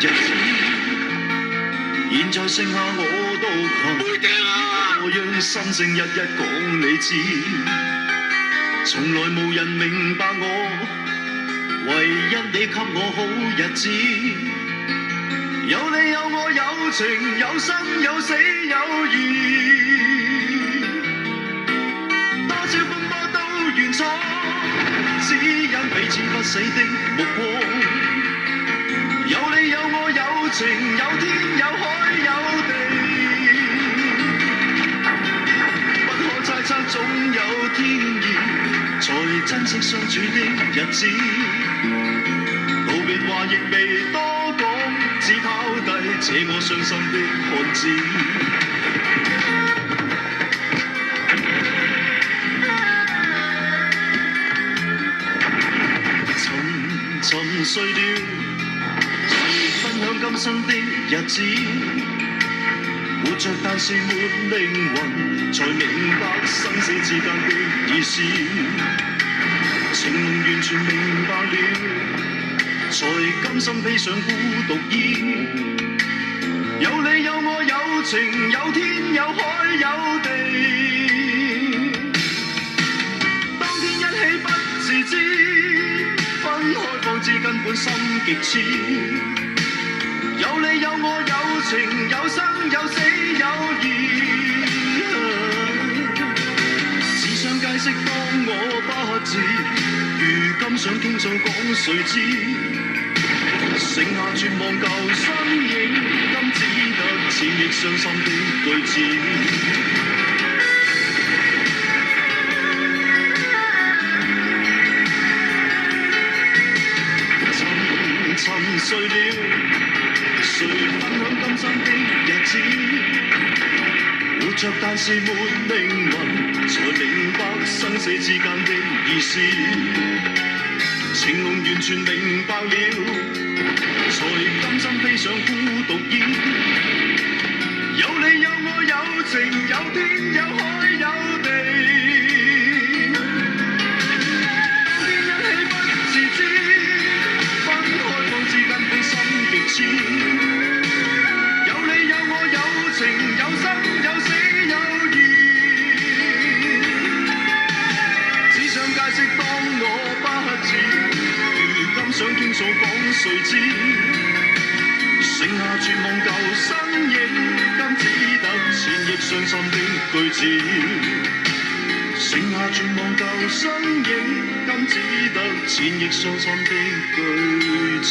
日子，現在剩下我獨行，我讓心聲一一講你知，從來無人明白我，唯一你給我好日子，有你有我有情有生有死有義。多少風波都原錯，只因彼此不死的目光。有你有我有情有天有海有地，不可猜測總有天意，才珍惜相處的日子。道別話亦未多講，只拋低這我傷心的漢子。沉睡了，誰分享今生的日子？活着但是沒靈魂，才明白生死之間的意思。情濃完全明白了，才甘心披上孤獨衣。有你有我有情有天有海有地，當天一起不自知，分開方知根本心極痴。有你有我有情有生有死有義，只想解釋當我不智，如今想傾訴講誰知，剩下絕望舊身影，今只得千億傷心的句子。沉睡了，誰分享今生的日子？活着但是沒靈魂，才明白生死之間的意思。情濃完全明白了，才甘心披上孤獨衣。有你有我有情有天有海有地，當天一起不自知，分開方知根本心極痴。有你有我有情有生有死有義，只想解釋當我不智，如今想傾訴講誰知，剩下絕望舊身影，今只得千億傷心的句子。剩下絕望舊身影，今只得千億傷心的句子。